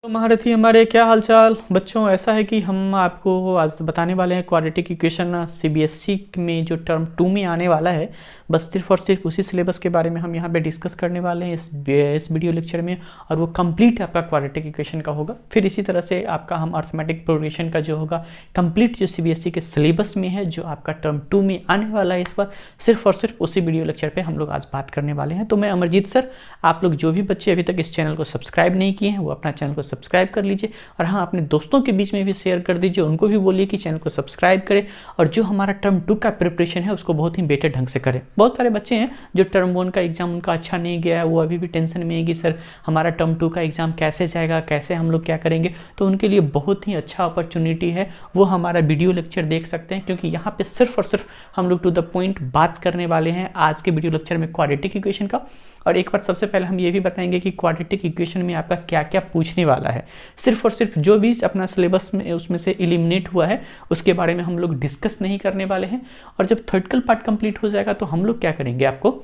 तो महारथी हमारे क्या हालचाल बच्चों। ऐसा है कि हम आपको आज बताने वाले हैं क्वाड्रेटिक इक्वेशन सीबीएसई में जो टर्म 2 में आने वाला है। बस सिर्फ और सिर्फ उसी सिलेबस के बारे में हम यहाँ पे डिस्कस करने वाले हैं इस वीडियो लेक्चर में, और वो कंप्लीट आपका क्वाड्रेटिक इक्वेशन का होगा। फिर इसी तरह से आपका हम अर्थमेटिक प्रोग्रेशन का जो होगा कंप्लीट जो सीबीएसई के सिलेबस में है, जो आपका टर्म 2 में आने वाला है, इस पर सिर्फ और सिर्फ उसी वीडियो लेक्चर पर हम लोग आज बात करने वाले हैं। तो मैं अमरजीत सर, आप लोग जो भी बच्चे अभी तक इस चैनल को सब्सक्राइब नहीं किए हैं वो अपना चैनल को सब्सक्राइब कर लीजिए, और हाँ अपने दोस्तों के बीच में भी शेयर कर दीजिए, उनको भी बोलिए कि चैनल को सब्सक्राइब करें और जो हमारा टर्म 2 का प्रिपरेशन है उसको बहुत ही बेटर ढंग से करें। बहुत सारे बच्चे हैं जो टर्म 1 का एग्जाम उनका अच्छा नहीं गया है, वो अभी भी टेंशन में है कि सर हमारा टर्म 2 का एग्जाम कैसे जाएगा, कैसे हम लोग क्या करेंगे। तो उनके लिए बहुत ही अच्छा अपॉर्चुनिटी है, वो हमारा वीडियो लेक्चर देख सकते हैं, क्योंकि यहाँ पे सिर्फ और सिर्फ हम लोग टू द पॉइंट बात करने वाले हैं आज के वीडियो लेक्चर में क्वाड्रेटिक इक्वेशन का। और एक बार सबसे पहले हम ये भी बताएंगे कि क्वाड्रेटिक इक्वेशन में आपका क्या क्या पूछने वाला है। सिर्फ और सिर्फ जो भी अपना सिलेबस में उसमें से एलिमिनेट हुआ है उसके बारे में हम लोग डिस्कस नहीं करने वाले हैं। और जब थ्योरेटिकल पार्ट कंप्लीट हो जाएगा तो हम लोग क्या करेंगे, आपको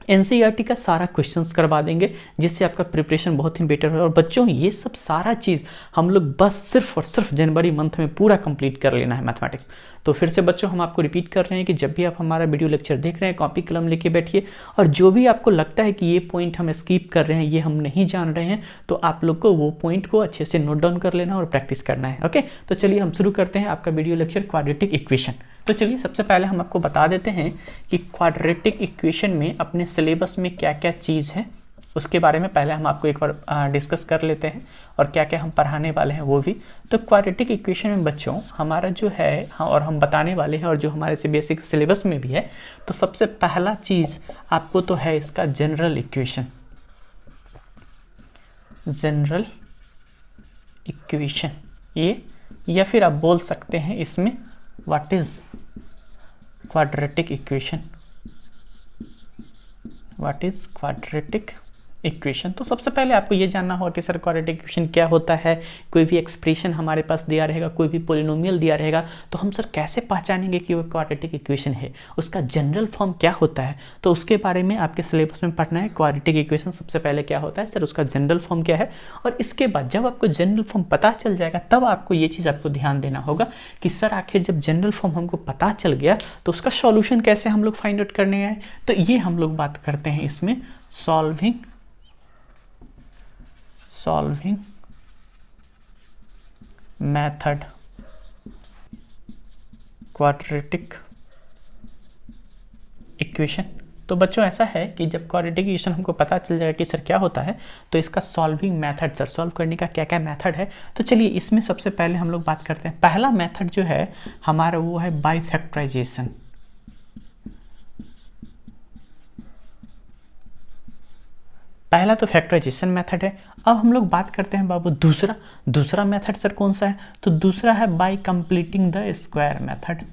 एनसीईआरटी का सारा क्वेश्चंस करवा देंगे, जिससे आपका प्रिपरेशन बहुत ही बेटर हो। और बच्चों ये सब सारा चीज़ हम लोग बस सिर्फ और सिर्फ जनवरी मंथ में पूरा कंप्लीट कर लेना है मैथमेटिक्स। तो फिर से बच्चों हम आपको रिपीट कर रहे हैं कि जब भी आप हमारा वीडियो लेक्चर देख रहे हैं कॉपी कलम लेके बैठिए, और जो भी आपको लगता है कि ये पॉइंट हम स्किप कर रहे हैं, ये हम नहीं जान रहे हैं, तो आप लोग को वो पॉइंट को अच्छे से नोट डाउन कर लेना और प्रैक्टिस करना है। ओके, तो चलिए हम शुरू करते हैं आपका वीडियो लेक्चर क्वाड्रेटिक इक्वेशन। तो चलिए सबसे पहले हम आपको बता देते हैं कि क्वाड्रेटिक इक्वेशन में अपने सिलेबस में क्या क्या चीज़ है, उसके बारे में पहले हम आपको एक बार डिस्कस कर लेते हैं, और क्या क्या हम पढ़ाने वाले हैं वो भी। तो क्वाड्रेटिक इक्वेशन में बच्चों हमारा जो है और हम बताने वाले हैं, और जो हमारे सीबीएसई के सिलेबस में भी है, तो सबसे पहला चीज़ आपको तो है इसका जनरल इक्वेशन। जनरल इक्वेशन ये, या फिर आप बोल सकते हैं इसमें what is quadratic equation, what is quadratic equation. तो सबसे पहले आपको ये जानना होगा कि सर क्वाड्रेटिक इक्वेशन क्या होता है। कोई भी एक्सप्रेशन हमारे पास दिया रहेगा, कोई भी पोलिनोमियल दिया रहेगा, तो हम सर कैसे पहचानेंगे कि वो क्वाड्रेटिक इक्वेशन है, उसका जनरल फॉर्म क्या होता है। तो उसके बारे में आपके सिलेबस में पढ़ना है। क्वाड्रेटिक इक्वेशन सबसे पहले क्या होता है सर, उसका जनरल फॉर्म क्या है। और इसके बाद जब आपको जनरल फॉर्म पता चल जाएगा, तब आपको ये चीज़ आपको ध्यान देना होगा कि सर आखिर जब जनरल फॉर्म हमको पता चल गया तो उसका सॉल्यूशन कैसे हम लोग फाइंड आउट करने हैं। तो ये हम लोग बात करते हैं इसमें सॉल्विंग मेथड क्वाड्रेटिक इक्वेशन। तो बच्चों ऐसा है कि जब क्वाड्रेटिक इक्वेशन हमको पता चल जाएगा कि सर क्या होता है, तो इसका सॉल्विंग मेथड, सर सॉल्व करने का क्या क्या मेथड है। तो चलिए इसमें सबसे पहले हम लोग बात करते हैं। पहला मेथड जो है हमारा वो है बाय फैक्टराइजेशन। पहला तो फैक्टराइजेशन मेथड है। अब हम लोग बात करते हैं बाबू दूसरा मेथड सर कौन सा है। तो दूसरा है bye completing the square method,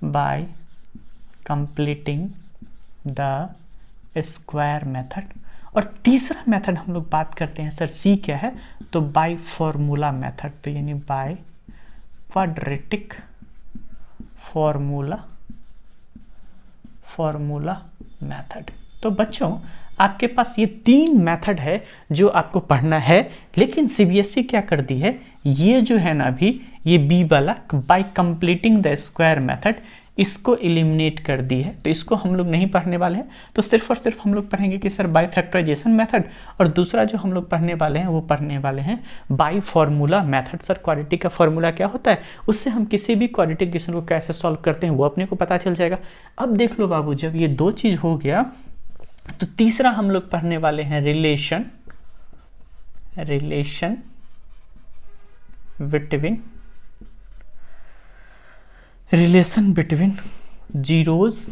bye completing the square method. और तीसरा मेथड हम लोग बात करते हैं सर सी क्या है, तो बाय फॉर्मूला मेथड, तो यानी बाय क्वाड्रेटिक फॉर्मूला मेथड। तो बच्चों आपके पास ये 3 मेथड है जो आपको पढ़ना है, लेकिन सीबीएसई क्या कर दी है, ये जो है ना अभी ये बी वाला bye completing the square method, इसको एलिमिनेट कर दी है। तो इसको हम लोग नहीं पढ़ने वाले हैं। तो सिर्फ और सिर्फ हम लोग पढ़ेंगे कि सर बाय फैक्टराइजेशन मेथड, और दूसरा जो हम लोग पढ़ने वाले हैं वो पढ़ने वाले हैं by formula method. Sir quadratic का फॉर्मूला क्या होता है, उससे हम किसी भी क्वाड्रेटिक इक्वेशन को कैसे सॉल्व करते हैं वो अपने को पता चल जाएगा। अब देख लो बाबू, जब ये 2 चीज़ हो गया तो तीसरा हम लोग पढ़ने वाले हैं रिलेशन बिटवीन जीरोज,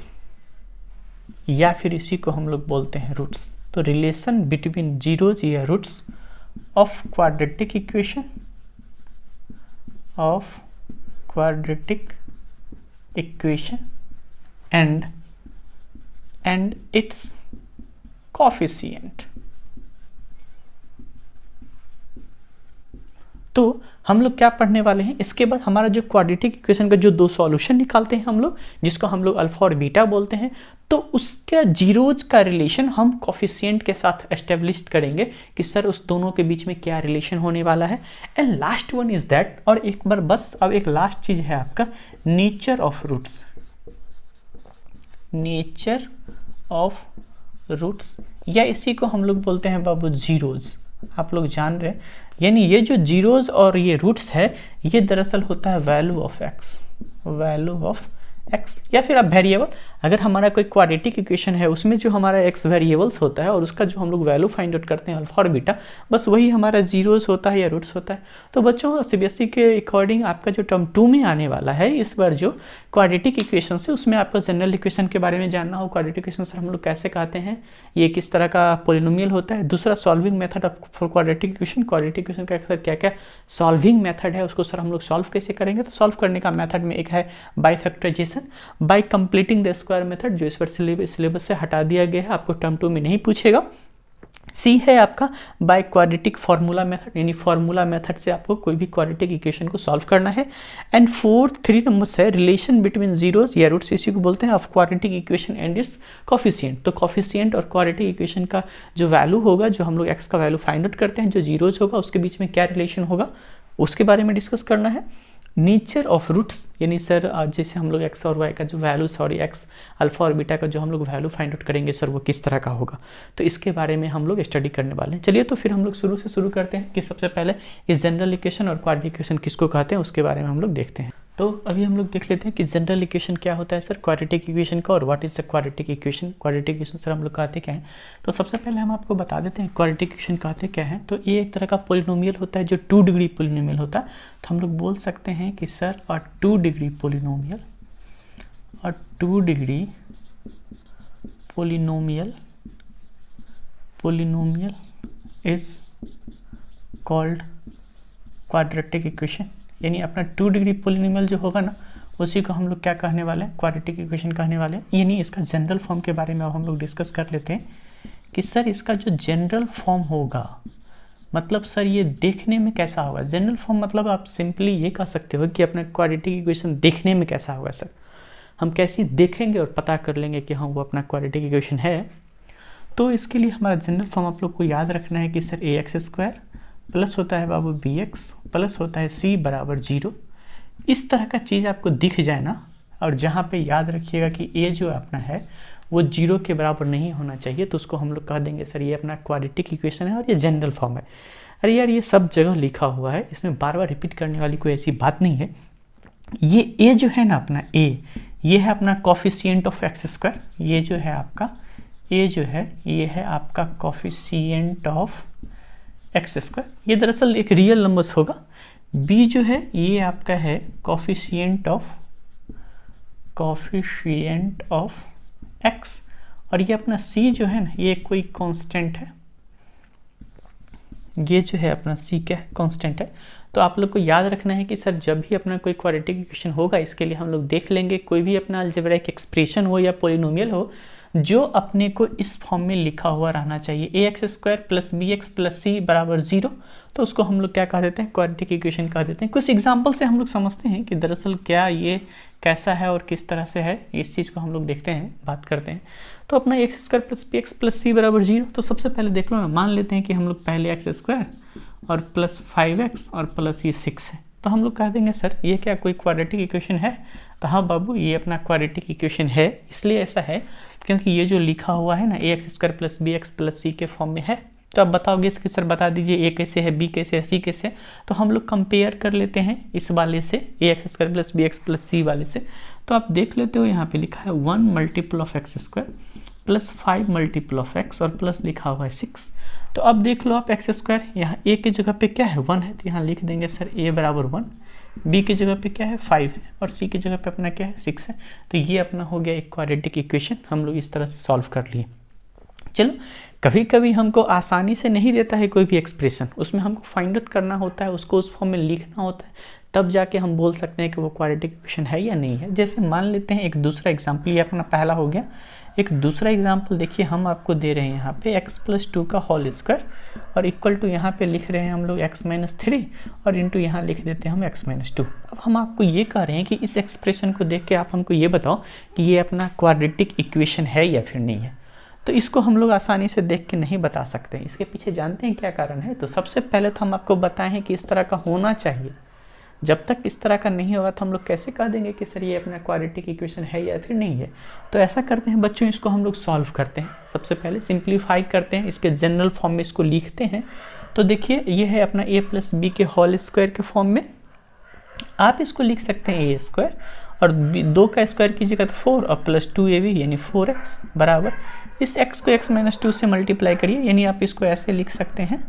या फिर इसी को हम लोग बोलते हैं रूट्स। तो रिलेशन बिटवीन जीरोज या roots of quadratic equation and its coefficient. तो हम लोग क्या पढ़ने वाले हैं, इसके बाद हमारा जो क्वाड्रेटिक इक्वेशन का जो दो सॉल्यूशन निकालते हैं हम लोग, जिसको हम लोग अल्फा और बीटा बोलते हैं, तो उसका जीरोज का रिलेशन हम कोफिशिएंट के साथ एस्टेब्लिश करेंगे कि सर उस दोनों के बीच में क्या रिलेशन होने वाला है। And last one is that, और एक बार बस अब एक लास्ट चीज है आपका nature of roots. Nature of roots या इसी को हम लोग बोलते हैं बाबू जीरोज, आप लोग जान रहे हैं। यानी ये जो जीरोज और ये रूट्स है ये दरअसल होता है value of x, value of x, या फिर आप वेरिएबल, अगर हमारा कोई क्वाड्रेटिक इक्वेशन है उसमें जो हमारा एक्स वेरिएबल्स होता है और उसका जो हम लोग वैल्यू फाइंड आउट करते हैं अल्फा और बीटा, बस वही हमारा जीरोस होता है या रूट्स होता है। तो बच्चों सीबीएसई के अकॉर्डिंग आपका जो टर्म 2 में आने वाला है इस बार जो क्वाड्रेटिक इक्वेशन है उसमें आपको जनरल इक्वेशन के बारे में जानना हो, क्वाड्रेटिक इक्वेशन सर हम लोग कैसे कहते हैं, ये किस तरह का पॉलिनोमियल होता है, दूसरा solving method of for quadratic equation, quadratic equation का सर क्या क्या सॉल्विंग मेथड है उसको सर हम लोग सॉल्व कैसे करेंगे। तो सॉल्व करने का मेथड में एक है by factorization, by completing the square method, जो इस बार सिलेबस से हटा दिया गया है, आपको टर्म 2 में नहीं पूछेगा। सी है आपका बाय क्वाड्रेटिक फार्मूला मेथड, यानी फार्मूला मेथड से आपको कोई भी क्वाड्रेटिक इक्वेशन को सॉल्व करना है। एंड 3 नंबर्स है रिलेशन बिटवीन जीरोस या रूट्स, इसी को बोलते हैं of quadratic equation and its coefficient. तो कोफिशिएंट और क्वाड्रेटिक इक्वेशन का जो वैल्यू होगा, जो हम लोग एक्स का वैल्यू फाइंड आउट करते हैं, जो जीरोज होगा उसके बीच में क्या रिलेशन होगा उसके बारे में डिस्कस करना है। नेचर ऑफ रूट्स, यानी सर जैसे हम लोग एक्स और वाई का जो वैल्यू, सॉरी एक्स अल्फा और बीटा का जो हम लोग वैल्यू फाइंड आउट करेंगे सर वो किस तरह का होगा, तो इसके बारे में हम लोग स्टडी करने वाले हैं। चलिए तो फिर हम लोग शुरू करते हैं कि सबसे पहले इस जनरल इक्वेशन और क्वाड्रेटिक इक्वेशन किसको कहते हैं उसके बारे में हम लोग देखते हैं। तो अभी हम लोग देख लेते हैं कि जनरल इक्वेशन क्या होता है सर क्वाड्रेटिक इक्वेशन का, और what is the quadratic equation. Quadratic equation sir हम लोग कहते क्या है, तो सबसे पहले हम आपको बता देते हैं क्वाड्रेटिक इक्वेशन कहते क्या है। तो ये एक तरह का पॉलिनोमियल होता है जो 2 डिग्री पॉलिनोमियल होता है। तो हम लोग बोल सकते हैं कि सर और 2 डिग्री पॉलिनोमियल, और 2 degree polynomial is called quadratic equation. यानी अपना 2 डिग्री पॉलिनोमियल जो होगा ना उसी को हम लोग क्या कहने वाले हैं, क्वाड्रेटिक इक्वेशन कहने वाले हैं। यानी इसका जनरल फॉर्म के बारे में अब हम लोग डिस्कस कर लेते हैं कि सर इसका जो जनरल फॉर्म होगा, मतलब सर ये देखने में कैसा होगा। जनरल फॉर्म मतलब आप सिंपली ये कह सकते हो कि अपना क्वाड्रेटिक इक्वेशन देखने में कैसा होगा सर, हम कैसे देखेंगे और पता कर लेंगे कि हाँ वो अपना क्वाड्रेटिक इक्वेशन है। तो इसके लिए हमारा जनरल फॉर्म आप लोग को याद रखना है कि सर ax² प्लस होता है बाबू bx प्लस होता है c बराबर 0। इस तरह का चीज़ आपको दिख जाए ना, और जहाँ पे याद रखिएगा कि a जो अपना है वो 0 के बराबर नहीं होना चाहिए, तो उसको हम लोग कह देंगे सर ये अपना क्वाड्रेटिक इक्वेशन है और ये जनरल फॉर्म है। अरे यार ये सब जगह लिखा हुआ है, इसमें बार बार रिपीट करने वाली कोई ऐसी बात नहीं है। ये a जो है ना अपना a, ये है अपना कोफिशिएंट ऑफ x², ये जो है आपका a जो है ये है आपका कोफिशिएंट ऑफ x², ये दरअसल एक रियल नंबर्स होगा। b जो है ये आपका है कोफिशिएंट ऑफ x, और ये अपना c जो है ना ये कोई कांस्टेंट है, ये जो है अपना c क्या है, कांस्टेंट है। तो आप लोग को याद रखना है कि सर जब भी अपना कोई क्वाड्रेटिक इक्वेशन होगा इसके लिए हम लोग देख लेंगे कोई भी अपना अलजेब्राइक एक्सप्रेशन हो या पॉलिनोमियल हो जो अपने को इस फॉर्म में लिखा हुआ रहना चाहिए, ax² plus bx plus c बराबर 0, तो उसको हम लोग क्या कह देते हैं, क्वाड्रेटिक इक्वेशन कह देते हैं। कुछ एग्जांपल से हम लोग समझते हैं कि दरअसल क्या ये कैसा है और किस तरह से है, इस चीज़ को हम लोग देखते हैं, बात करते हैं। तो अपना ax² plus bx plus c बराबर 0, तो सबसे पहले देख लो ना, मान लेते हैं कि हम लोग पहले x² और प्लस 5x और प्लस ये 6 है, तो हम लोग कह देंगे सर ये क्या कोई क्वाड्रेटिक इक्वेशन है। तो हाँ बाबू ये अपना क्वाड्रेटिक इक्वेशन है, इसलिए ऐसा है क्योंकि ये जो लिखा हुआ है ना ax² plus bx plus c के फॉर्म में है। तो आप बताओगे इसके सर बता दीजिए a कैसे है, b कैसे है, c कैसे है। तो हम लोग कंपेयर कर लेते हैं इस वाले से ax² plus bx plus c वाले से। तो आप देख लेते हो यहाँ पे लिखा है 1 multiple of x² plus 5 multiple of x और प्लस लिखा हुआ है 6। तो अब देख लो आप x² यहाँ a की जगह पे क्या है 1 है, तो यहाँ लिख देंगे सर a बराबर 1, b की जगह पे क्या है 5 है और c की जगह पे अपना क्या है 6 है। तो ये अपना हो गया एक क्वाड्रेटिक इक्वेशन, हम लोग इस तरह से सॉल्व कर लिए। चलो कभी कभी हमको आसानी से नहीं देता है कोई भी एक्सप्रेशन, उसमें हमको फाइंड आउट करना होता है, उसको उस फॉर्म में लिखना होता है, तब जाके हम बोल सकते हैं कि वो क्वाड्रेटिक इक्वेशन है या नहीं है। जैसे मान लेते हैं एक दूसरा एग्जाम्पल, ये अपना पहला हो गया, एक दूसरा एग्जाम्पल देखिए, हम आपको दे रहे हैं यहाँ पे x+2 का होल स्क्वायर और इक्वल टू यहाँ पे लिख रहे हैं हम लोग x-3 और इंटू यहाँ लिख देते हैं हम x-2। अब हम आपको ये कह रहे हैं कि इस एक्सप्रेशन को देख के आप हमको ये बताओ कि ये अपना क्वाड्रेटिक इक्वेशन है या फिर नहीं है। तो इसको हम लोग आसानी से देख के नहीं बता सकते, इसके पीछे जानते हैं क्या कारण है। तो सबसे पहले तो हम आपको बताएं हैं कि इस तरह का होना चाहिए। जब तक इस तरह का नहीं होगा तो हम लोग कैसे कह देंगे कि सर ये अपना क्वाड्रेटिक इक्वेशन है या फिर नहीं है। तो ऐसा करते हैं बच्चों, इसको हम लोग सॉल्व करते हैं। सबसे पहले सिंप्लीफाई करते हैं, इसके जनरल फॉर्म में इसको लिखते हैं। तो देखिए ये है अपना a+b के होल स्क्वायर के फॉर्म में। आप इसको लिख सकते हैं a² और 2 का स्क्वायर कीजिएगा तो 4 और +2ab यानी 4x बराबर इस x को x-2 से मल्टीप्लाई करिए, यानी आप इसको ऐसे लिख सकते हैं।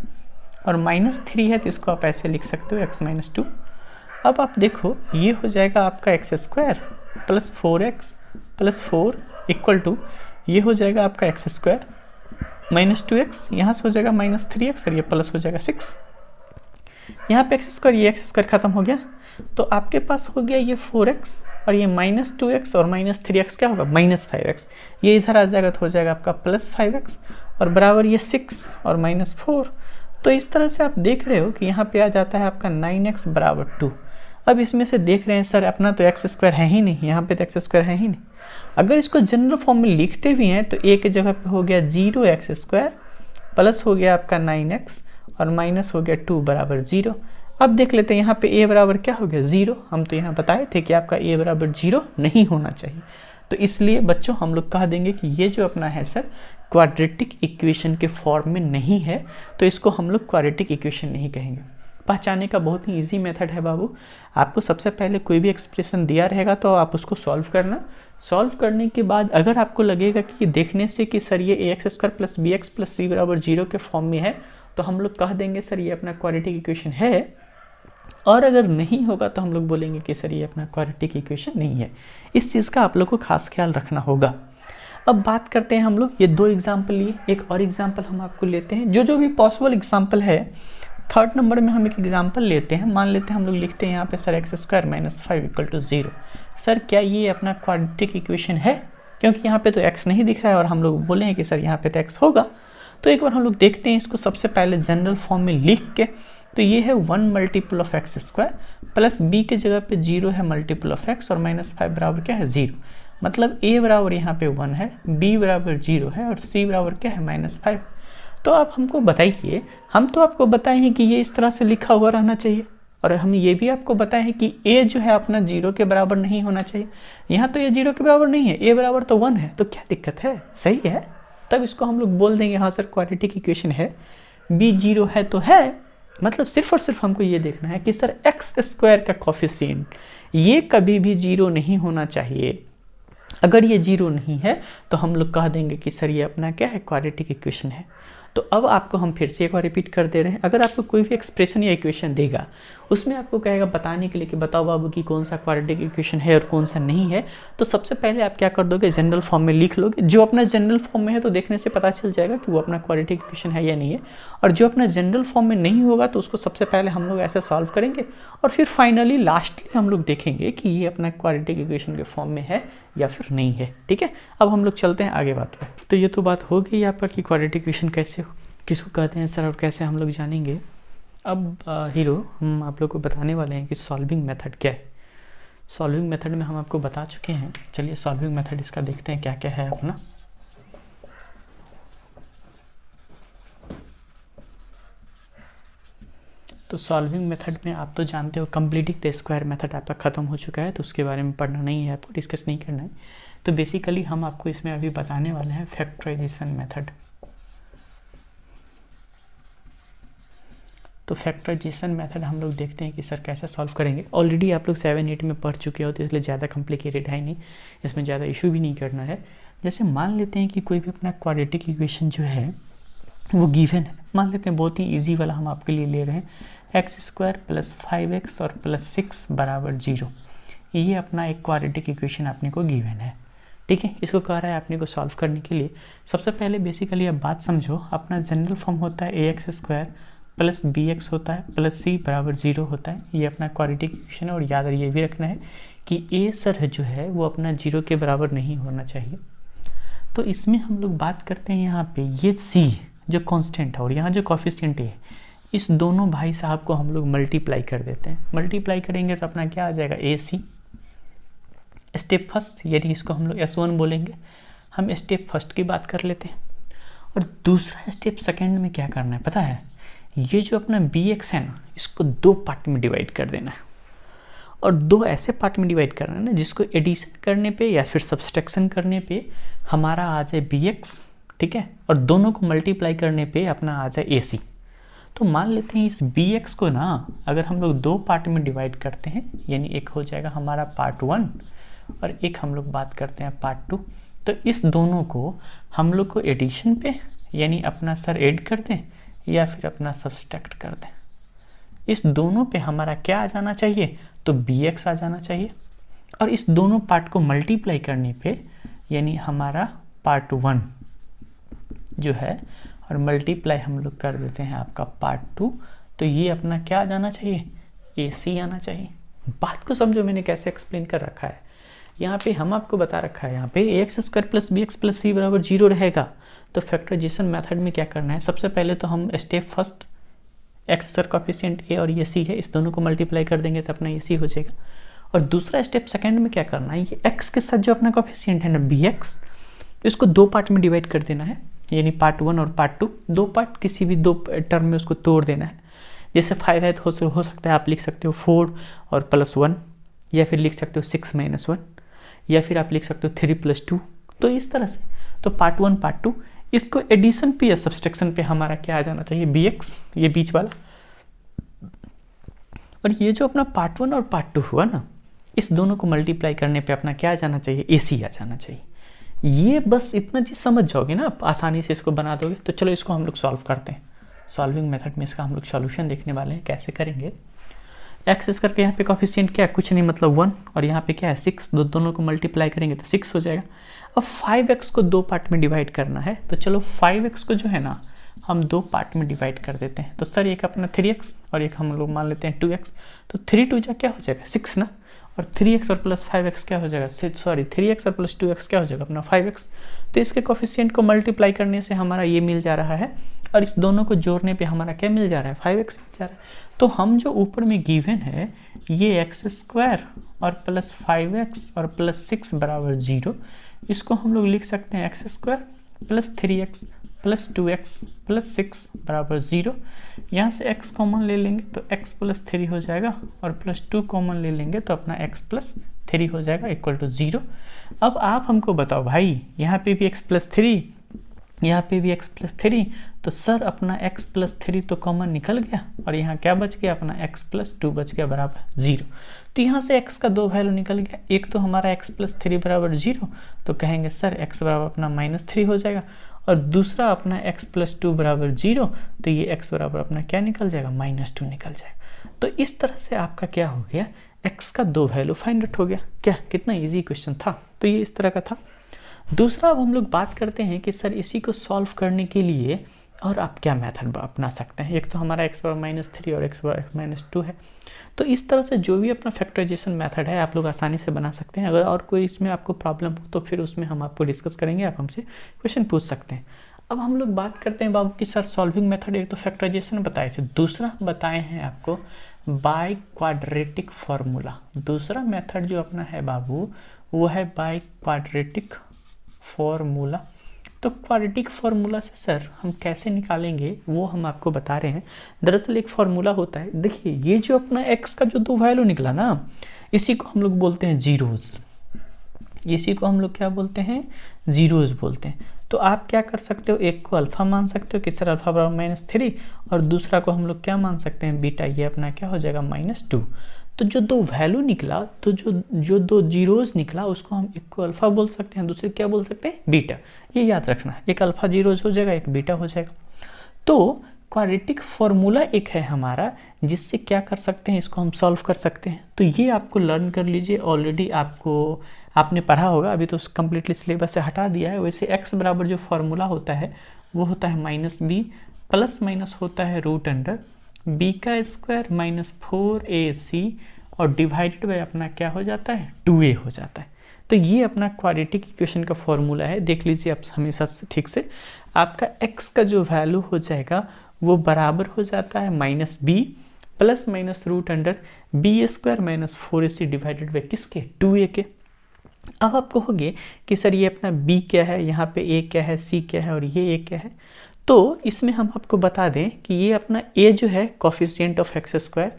और -3 है तो इसको आप ऐसे लिख सकते हो x-2। अब आप देखो ये हो जाएगा आपका x² + 4x + 4 इक्वल टू ये हो जाएगा आपका x² -2x, यहाँ से हो जाएगा -3x और ये प्लस हो जाएगा 6। यहाँ पे x² ये x² खत्म हो गया तो आपके पास हो गया ये 4x और ये -2x और -3x क्या होगा -5x। ये इधर आ जाएगा तो हो जाएगा आपका +5x और बराबर ये 6 और -4। तो इस तरह से आप देख रहे हो कि यहाँ पे आ जाता है आपका 9x बराबर 2। अब इसमें से देख रहे हैं सर अपना तो x² है ही नहीं, यहाँ पे तो x² है ही नहीं। अगर इसको जनरल फॉर्म में लिखते भी हैं तो a के जगह पे हो गया 0x² प्लस हो गया आपका 9x और माइनस हो गया 2 बराबर 0। अब देख लेते हैं यहाँ पे a बराबर क्या हो गया 0। हम तो यहाँ बताए थे कि आपका a बराबर 0 नहीं होना चाहिए। तो इसलिए बच्चों हम लोग कह देंगे कि ये जो अपना है सर क्वाड्रेटिक इक्वेशन के फॉर्म में नहीं है, तो इसको हम लोग क्वाड्रेटिक इक्वेशन नहीं कहेंगे। पहचानने का बहुत ही इजी मेथड है बाबू। आपको सबसे पहले कोई भी एक्सप्रेशन दिया रहेगा तो आप उसको सॉल्व करना। सॉल्व करने के बाद अगर आपको लगेगा कि देखने से कि सर ये ax² + bx + c बराबर 0 के फॉर्म में है तो हम लोग कह देंगे सर ये अपना क्वाड्रेटिक इक्वेशन है। और अगर नहीं होगा तो हम लोग बोलेंगे कि सर ये अपना क्वाड्रेटिक इक्वेशन नहीं है। इस चीज़ का आप लोग को खास ख्याल रखना होगा। अब बात करते हैं हम लोग, ये 2 एग्जाम्पल लिए, एक और एग्जाम्पल हम आपको लेते हैं जो भी पॉसिबल एग्जाम्पल है। 3rd नंबर में हम एक एग्जाम्पल लेते हैं। मान लेते हैं हम लोग लिखते हैं यहाँ पे सर x² - 5 = 0। सर क्या ये अपना क्वाड्रेटिक इक्वेशन है? क्योंकि यहाँ पे तो x नहीं दिख रहा है और हम लोग बोले हैं कि सर यहाँ पे तो x होगा। तो एक बार हम लोग देखते हैं इसको सबसे पहले जनरल फॉर्म में लिख के। तो ये है 1 multiple of x² plus b के जगह पे 0 है मल्टीपल ऑफ x और -5 बराबर क्या है 0। मतलब a बराबर यहाँ पे 1 है, b बराबर 0 है और c बराबर क्या है -5। तो आप हमको बताइए, हम तो आपको बताए हैं कि ये इस तरह से लिखा हुआ रहना चाहिए और हम ये भी आपको बताए हैं कि a जो है अपना 0 के बराबर नहीं होना चाहिए। यहाँ तो ये 0 के बराबर नहीं है, a बराबर तो 1 है, तो क्या दिक्कत है? सही है। तब इसको हम लोग बोल देंगे हाँ सर क्वाड्रेटिक इक्वेशन है। b 0 है तो है, मतलब सिर्फ और सिर्फ हमको ये देखना है कि सर x² का कोफिशिएंट ये कभी भी 0 नहीं होना चाहिए। अगर ये 0 नहीं है तो हम लोग कह देंगे कि सर ये अपना क्या है क्वाड्रेटिक इक्वेशन है। तो अब आपको हम फिर से एक बार रिपीट कर दे रहे हैं। अगर आपको कोई भी एक्सप्रेशन या इक्वेशन देगा उसमें आपको कहेगा बताने के लिए कि बताओ बाबू कि कौन सा क्वाड्रेटिक इक्वेशन है और कौन सा नहीं है, तो सबसे पहले आप क्या कर दोगे जनरल फॉर्म में लिख लोगे। जो अपना जनरल फॉर्म में है तो देखने से पता चल जाएगा कि वो अपना क्वाड्रेटिक इक्वेशन है या नहीं है, और जो अपना जनरल फॉर्म में नहीं होगा तो उसको सबसे पहले हम लोग ऐसे सॉल्व करेंगे और फिर फाइनली लास्टली हम लोग देखेंगे कि ये अपना क्वाड्रेटिक इक्वेशन के फॉर्म में है या फिर नहीं है। ठीक है, अब हम लोग चलते हैं आगे बात पे। तो ये तो बात हो गई आपका कि क्वाड्रेटिक इक्वेशन कैसे किसको कहते हैं सर और कैसे हम लोग जानेंगे। अब हीरो हम आप लोग को बताने वाले हैं कि सॉल्विंग मेथड क्या है। सॉल्विंग मेथड में हम आपको बता चुके हैं। चलिए सॉल्विंग मेथड इसका देखते हैं क्या क्या है अपना। तो सॉल्विंग मेथड में आप तो जानते हो कंप्लीटिंग द स्क्वायर मेथड आपका ख़त्म हो चुका है, तो उसके बारे में पढ़ना नहीं है, आपको डिस्कस नहीं करना है। तो बेसिकली हम आपको इसमें अभी बताने वाले हैं फैक्टराइजेशन मेथड। तो फैक्टराइजेशन मेथड हम लोग देखते हैं कि सर कैसे सॉल्व करेंगे। ऑलरेडी आप लोग 7-8 में पढ़ चुके हो तो इसलिए ज़्यादा कॉम्प्लिकेटेड है नहीं, इसमें ज़्यादा इशू भी नहीं करना है। जैसे मान लेते हैं कि कोई भी अपना क्वाड्रेटिक इक्वेशन जो है वो गिवन है। मान लेते हैं बहुत ही इजी वाला हम आपके लिए ले रहे हैं, x² + 5x और +6 बराबर 0। ये अपना एक क्वाड्रेटिक इक्वेशन अपने को गिवन है। ठीक है, इसको कह रहा है अपने को सॉल्व करने के लिए। सबसे पहले बेसिकली अब बात समझो, अपना जनरल फॉर्म होता है ax² + bx होता है + c बराबर 0 होता है। ये अपना क्वाड्रेटिक इक्वेशन है और याद ये भी रखना है कि a सर जो है वो अपना 0 के बराबर नहीं होना चाहिए। तो इसमें हम लोग बात करते हैं यहाँ पे ये सी जो कांस्टेंट है और यहाँ जो कोफिशिएंट है, इस दोनों भाई साहब को हम लोग मल्टीप्लाई कर देते हैं। मल्टीप्लाई करेंगे तो अपना क्या आ जाएगा, ए सी। स्टेप फर्स्ट यानी इसको हम लोग S1 बोलेंगे। हम स्टेप फर्स्ट की बात कर लेते हैं। और दूसरा स्टेप सेकंड में क्या करना है पता है, ये जो अपना BX है ना, इसको दो पार्ट में डिवाइड कर देना है। और दो ऐसे पार्ट में डिवाइड करना है ना जिसको एडिशन करने पे या फिर सब्सट्रैक्शन करने पे हमारा आ जाए BX, ठीक है, और दोनों को मल्टीप्लाई करने पे अपना आ जाए AC। तो मान लेते हैं इस BX को ना अगर हम लोग दो पार्ट में डिवाइड करते हैं, यानी एक हो जाएगा हमारा पार्ट 1 और एक हम लोग बात करते हैं पार्ट 2। तो इस दोनों को हम लोग को एडिशन पे यानी अपना सर ऐड कर दें या फिर अपना सब्सट्रैक्ट कर दें। इस दोनों पे हमारा क्या आ जाना चाहिए, तो BX आ जाना चाहिए। और इस दोनों पार्ट को मल्टीप्लाई करने पे यानी हमारा पार्ट 1 जो है और मल्टीप्लाई हम लोग कर देते हैं आपका पार्ट 2, तो ये अपना क्या आ जाना चाहिए, AC आना चाहिए। बात को समझो मैंने कैसे एक्सप्लेन कर रखा है। यहाँ पे हम आपको बता रखा है यहाँ पे AX² + BX + C = 0 रहेगा। तो फैक्टराइजेशन मेथड में क्या करना है, सबसे पहले तो हम step first x sir coefficient A और ये C है, इस दोनों को मल्टीप्लाई कर देंगे तो अपना AC हो जाएगा। और दूसरा स्टेप सेकंड में क्या करना है, ये x के साथ जो अपना कोफिशिएंट है ना BX, इसको दो पार्ट में डिवाइड कर देना है, यानी पार्ट 1 और पार्ट 2। दो पार्ट किसी भी दो टर्म में उसको तोड़ देना है। जैसे 5 है तो हो सकता है आप लिख सकते हो 4 और +1, या फिर लिख सकते हो 6 - 1, या फिर आप लिख सकते हो 3 + 2। तो इस तरह से तो पार्ट 1 पार्ट 2 इसको एडिशन पे या सब्सट्रैक्शन पे हमारा क्या आ जाना चाहिए, BX, ये बीच वाला। और ये जो अपना पार्ट 1 और पार्ट 2 हुआ ना, इस दोनों को मल्टीप्लाई करने पे अपना क्या आ जाना चाहिए, AC आ जाना चाहिए। ये बस इतना चीज समझ जाओगे ना आप, आसानी से इसको बना दोगे। तो चलो इसको हम लोग सॉल्व करते हैं। सॉल्विंग मेथड में इसका हम लोग सॉल्यूशन देखने वाले हैं कैसे करेंगे। एक्स करके यहाँ पे कोफिशिएंट क्या है, कुछ नहीं मतलब 1, और यहाँ पे क्या है 6, दोनों को मल्टीप्लाई करेंगे तो 6 हो जाएगा। अब 5x को दो पार्ट में डिवाइड करना है, तो चलो 5x को जो है ना हम दो पार्ट में डिवाइड कर देते हैं। तो सर एक अपना 3x और एक हम लोग मान लेते हैं 2x। तो 3 2 जा क्या हो जाएगा 6 ना, और 3x और +5x क्या हो जाएगा, सॉरी 3x और +2x क्या हो जाएगा अपना 5x। तो इसके कोफिशिएंट को मल्टीप्लाई करने से हमारा ये मिल जा रहा है, और इस दोनों को जोड़ने पे हमारा क्या मिल जा रहा है, 5x मिल जा रहा है। तो हम जो ऊपर में गिवन है ये x² और +5x और +6 = 0, इसको हम लोग लिख सकते हैं x² + 3x + 2x + 6 = 0। यहाँ से x कॉमन ले लेंगे तो x + 3 हो जाएगा, और +2 कॉमन ले लेंगे तो अपना x + 3 हो जाएगा = 0। अब आप हमको बताओ भाई, यहाँ पे भी x + 3, यहाँ पे भी x + 3, तो सर अपना x + 3 तो कॉमन निकल गया, और यहाँ क्या बच गया, अपना x + 2 बच गया = 0। तो यहाँ से x का दो वैल्यू निकल गया, एक तो हमारा x + 3 = 0, तो कहेंगे सर x बराबर अपना -3 हो जाएगा, और दूसरा अपना x + 2 = 0, तो ये x बराबर अपना क्या निकल जाएगा, -2 निकल जाएगा। तो इस तरह से आपका क्या हो गया, x का दो वैल्यू फाइंड आउट हो गया। क्या कितना ईजी क्वेश्चन था। तो ये इस तरह का था। दूसरा अब हम लोग बात करते हैं कि सर इसी को सॉल्व करने के लिए और आप क्या मेथड अपना सकते हैं। एक तो हमारा x = -3 और x = -2 है। तो इस तरह से जो भी अपना फैक्टराइजेशन मेथड है आप लोग आसानी से बना सकते हैं। अगर और कोई इसमें आपको प्रॉब्लम हो तो फिर उसमें हम आपको डिस्कस करेंगे, आप हमसे क्वेश्चन पूछ सकते हैं। अब हम लोग बात करते हैं बाबू कि सर सॉल्विंग मेथड, एक तो फैक्टराइजेशन बताए थे, दूसरा बताए हैं आपको बाय क्वाड्रेटिक फार्मूला। दूसरा मेथड जो अपना है बाबू वो है बाय क्वाड्रेटिक फार्मूला। तो क्वाड्रेटिक फार्मूला से सर हम कैसे निकालेंगे वो हम आपको बता रहे हैं। दरअसल एक फार्मूला होता है, देखिए ये जो अपना x का जो दो वैल्यू निकला ना, इसी को हम लोग बोलते हैं जीरोज। इसी को हम लोग क्या बोलते हैं, जीरोज बोलते हैं। तो आप क्या कर सकते हो, एक को अल्फा मान सकते हो कि सर अल्फा बराबर -3, और दूसरा को हम लोग क्या मान सकते हैं, बीटा। ये अपना क्या हो जाएगा -2। तो जो दो वैल्यू निकला, तो जो दो जीरोज निकला उसको हम एक को अल्फा बोल सकते हैं, दूसरे क्या बोल सकते हैं, बीटा। ये याद रखना, एक अल्फा जीरोज हो जाएगा, एक बीटा हो जाएगा। तो क्वाड्रेटिक फार्मूला एक है हमारा, जिससे क्या कर सकते हैं, इसको हम सॉल्व कर सकते हैं। तो ये आपको लर्न कर लीजिए, ऑलरेडी आपने पढ़ा होगा, अभी तो कम्प्लीटली सिलेबस से हटा दिया है। वैसे x बराबर जो फार्मूला होता है वो होता है -b + होता है √b² - 4ac, और डिवाइडेड बाय अपना क्या हो जाता है, 2a हो जाता है। तो ये अपना क्वाड्रेटिक इक्वेशन का फॉर्मूला है, देख लीजिए आप हमेशा ठीक से। आपका x का जो वैल्यू हो जाएगा वो बराबर हो जाता है minus b plus minus root under b square minus 4ac divided by किसके 2a के। अब आप कहोगे कि सर ये अपना b क्या है, यहाँ पे a क्या है, c क्या है और ये a क्या है। तो इसमें हम आपको बता दें कि ये अपना a जो है कोफिशिएंट ऑफ एक्स स्क्वायर,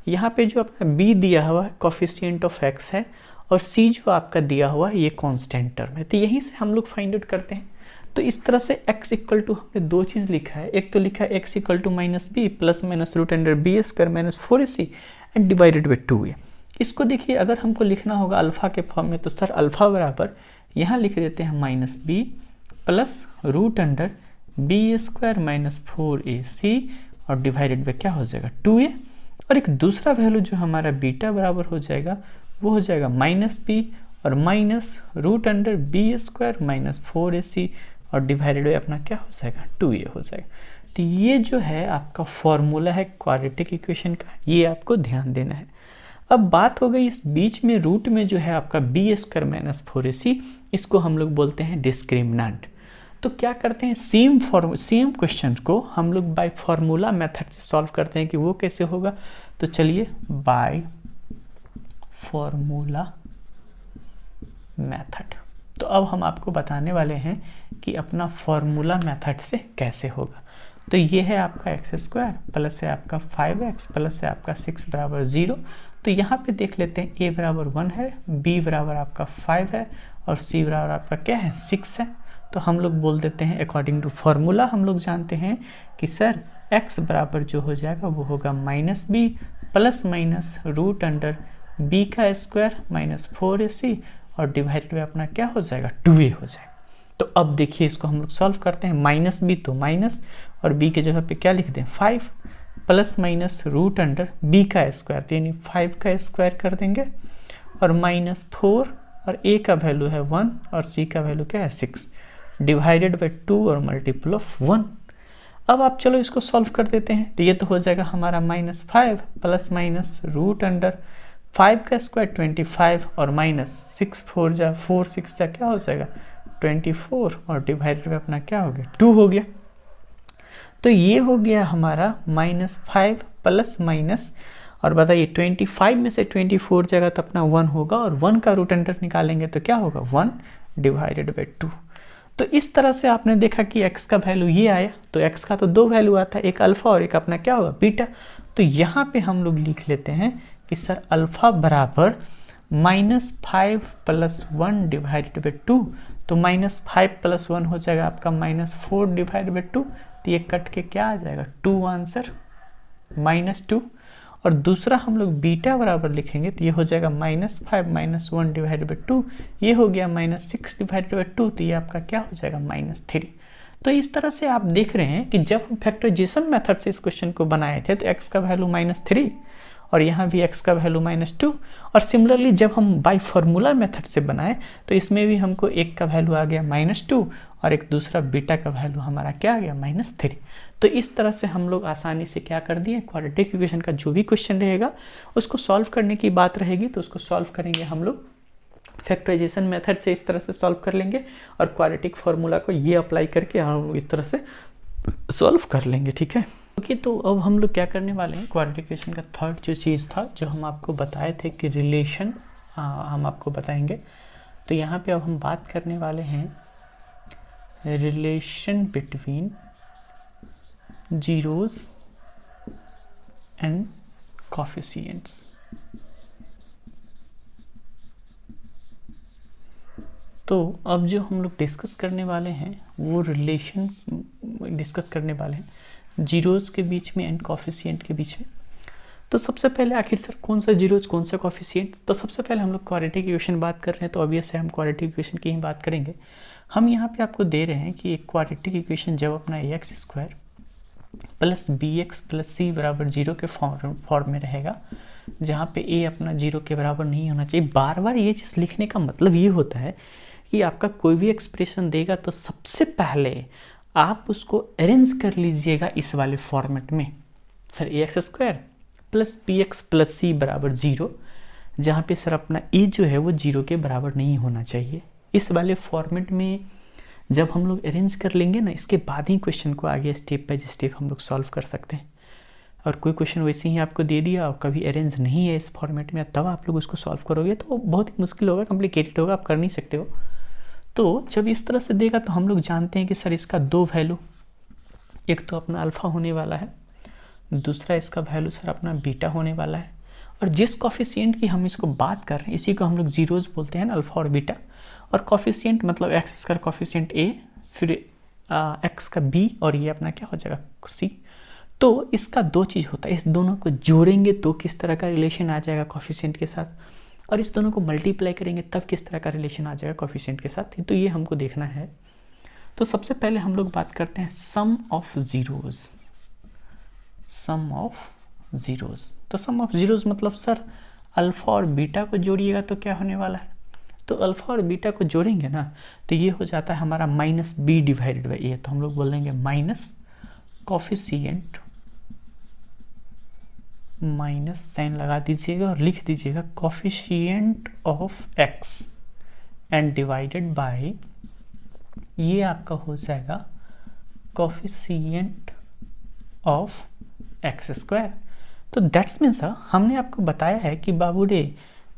यहाँ पे जो अपना b दिया हुआ है कोफिशिएंट ऑफ x है, और c जो आपका दिया हुआ है ये कांस्टेंट टर्म है। तो यहीं से हम लोग फाइंड आउट करते हैं। तो इस तरह से x इक्वल टू हमने दो चीज़ लिखा है, एक तो लिखा है x equal to minus b plus minus root under b square minus 4ac and divided by 2a। इसको देखिए अगर हमको लिखना होगा अल्फ़ा के फॉर्म में, तो सर अल्फ़ा बराबर यहाँ लिख देते हैं minus b plus root under b square minus 4ac और डिवाइडेड बाई क्या हो जाएगा 2a। और एक दूसरा वैल्यू जो हमारा बीटा बराबर हो जाएगा वो हो जाएगा माइनस बी और minus root under b square minus 4ac और डिवाइडेड बाई अपना क्या हो जाएगा 2a हो जाएगा। तो ये जो है आपका फॉर्मूला है क्वाड्रेटिक इक्वेशन का, ये आपको ध्यान देना है। अब बात हो गई इस बीच में रूट में जो है आपका बी स्क्वायर माइनस 4ac, इसको हम लोग बोलते हैं डिस्क्रिमिनेंट। तो क्या करते हैं, सेम क्वेश्चन को हम लोग बाय फार्मूला मेथड से सॉल्व करते हैं कि वो कैसे होगा। तो चलिए बाय फार्मूला मेथड, तो अब हम आपको बताने वाले हैं कि अपना फार्मूला मेथड से कैसे होगा। तो ये है आपका एक्स स्क्वायर प्लस है आपका 5x प्लस है आपका 6 बराबर 0। तो यहाँ पे देख लेते हैं a बराबर 1 है, b बराबर आपका 5 है और c बराबर आपका क्या है 6 है। तो हम लोग बोल देते हैं अकॉर्डिंग टू फार्मूला हम लोग जानते हैं कि सर x बराबर जो हो जाएगा वो होगा minus b plus minus root under b का स्क्वायर माइनस 4ac और डिवाइडेड बाई अपना क्या हो जाएगा 2a हो जाएगा। तो अब देखिए इसको हम लोग सॉल्व करते हैं, माइनस बी तो माइनस और b के जगह पे क्या लिख दें 5 plus minus root under b का स्क्वायर यानी 5 का स्क्वायर कर देंगे और माइनस 4 और a का वैल्यू है 1 और c का वैल्यू क्या है 6 डिवाइडेड बाई 2 और मल्टीपल ऑफ 1। अब आप चलो इसको सॉल्व कर देते हैं। तो ये तो हो जाएगा हमारा minus 5 plus minus root under 5 का स्क्वायर 25 और माइनस 6 4 जा 4 6 जा क्या हो जाएगा 24 और डिवाइडेड बाई अपना क्या हो गया 2 हो गया। तो ये हो गया हमारा माइनस 5 प्लस माइनस, और बताइए 25 में से 24 जाएगा तो अपना 1 होगा और 1 का रूट अंडर निकालेंगे तो क्या होगा 1 डिवाइडेड बाई 2। तो इस तरह से आपने देखा कि x का वैल्यू ये आया। तो x का तो दो वैल्यू आता है, एक अल्फ़ा और एक अपना क्या होगा बीटा। तो यहाँ पे हम लोग लिख लेते हैं कि सर अल्फ़ा बराबर माइनस 5 प्लस 1 डिवाइडेड बाई 2। तो माइनस 5 प्लस 1 हो जाएगा आपका माइनस 4 डिवाइड बाई 2। तो ये कट के क्या आ जाएगा 2 आंसर माइनस 2। और दूसरा हम लोग बीटा बराबर लिखेंगे तो ये हो जाएगा माइनस 5 माइनस 1 डिवाइड बाई 2, ये हो गया माइनस 6 डिवाइड बाई 2। तो ये आपका क्या हो जाएगा माइनस 3। तो इस तरह से आप देख रहे हैं कि जब हम फैक्टराइजेशन मेथड से इस क्वेश्चन को बनाए थे तो x का वैल्यू माइनस 3 और यहाँ भी x का वैल्यू माइनस 2, और सिमिलरली जब हम बाय फार्मूला मेथड से बनाए तो इसमें भी हमको एक का वैल्यू आ गया माइनस 2 और एक दूसरा बीटा का वैल्यू हमारा क्या आ गया माइनस 3। तो इस तरह से हम लोग आसानी से क्या कर दिए, क्वाड्रेटिक इक्वेशन का जो भी क्वेश्चन रहेगा उसको सॉल्व करने की बात रहेगी तो उसको सॉल्व करेंगे हम लोग फैक्टराइजेशन मेथड से, इस तरह से सॉल्व कर लेंगे और क्वाड्रेटिक फार्मूला को ये अप्लाई करके हम इस तरह से सॉल्व कर लेंगे। ठीक है ओके। तो अब हम लोग क्या करने वाले हैं, क्वाड्रेटिक इक्वेशन का थर्ड जो चीज़ था जो हम आपको बताए थे कि रिलेशन हम आपको बताएंगे। तो यहाँ पे अब हम बात करने वाले हैं relation between zeros and coefficients. तो अब जो हम लोग डिस्कस करने वाले हैं वो रिलेशन डिस्कस करने वाले हैं जीरोस के बीच में एंड कोफिशिएंट के बीच में। तो सबसे पहले आखिर सर कौन सा जीरोस कौन सा कोफिशिएंट, तो सबसे पहले हम लोग क्वाड्रेटिक इक्वेशन बात कर रहे हैं तो ऑब्वियस है हम क्वाड्रेटिक इक्वेशन की ही बात करेंगे। हम यहाँ पे आपको दे रहे हैं कि एक क्वाड्रेटिक इक्वेशन जब अपना x square plus b x plus c बराबर 0 के फॉर्म में रहेगा, जहाँ पे ए अपना 0 के बराबर नहीं होना चाहिए। बार बार ये चीज़ लिखने का मतलब ये होता है कि आपका कोई भी एक्सप्रेशन देगा तो सबसे पहले आप उसको अरेंज कर लीजिएगा इस वाले फॉर्मेट में। Sir a x square plus b x plus c बराबर 0, जहाँ पे सर अपना ए जो है वो 0 के बराबर नहीं होना चाहिए। इस वाले फॉर्मेट में जब हम लोग अरेंज कर लेंगे ना, इसके बाद ही क्वेश्चन को आगे स्टेप बाय स्टेप हम लोग सॉल्व कर सकते हैं। और कोई क्वेश्चन वैसे ही आपको दे दिया और कभी अरेंज नहीं है इस फॉर्मेट में, तब आप लोग उसको सॉल्व करोगे तो बहुत ही मुश्किल होगा, कॉम्प्लिकेटेड होगा, आप कर नहीं सकते हो। तो जब इस तरह से देगा तो हम लोग जानते हैं कि सर इसका 2 वैल्यू, एक तो अपना अल्फ़ा होने वाला है, दूसरा इसका वैल्यू सर अपना बीटा होने वाला है। और जिस कॉफिशिएंट की हम इसको बात कर रहे हैं इसी को हम लोग जीरोज़ बोलते हैं ना, अल्फ़ा और बीटा। और कॉफिशिएंट मतलब एक्स का कॉफिशिएंट ए, फिर एक्स का बी, और ये अपना क्या हो जाएगा सी। तो इसका 2 चीज़ होता है, इस दोनों को जोड़ेंगे तो किस तरह का रिलेशन आ जाएगा कॉफिशिएंट के साथ, और इस दोनों को मल्टीप्लाई करेंगे तब किस तरह का रिलेशन आ जाएगा कॉफिशिएंट के साथ। तो ये हमको देखना है। तो सबसे पहले हम लोग बात करते हैं sum of zeroes. Sum of zeroes, तो सम ऑफ ज़ीरोज़ मतलब सर अल्फ़ा और बीटा को जोड़िएगा तो क्या होने वाला है, तो अल्फ़ा और बीटा को जोड़ेंगे ना तो ये हो जाता है हमारा माइनस बी डिवाइडेड बाई ए। तो हम लोग बोल देंगे माइनस कॉफिशिएंट, माइनस साइन लगा दीजिएगा और लिख दीजिएगा coefficient of x and divided by, ये आपका हो जाएगा कॉफिशिएंट ऑफ एक्स स्क्वायर। तो दैट्स मीन्स हमने आपको बताया है कि बाबू रे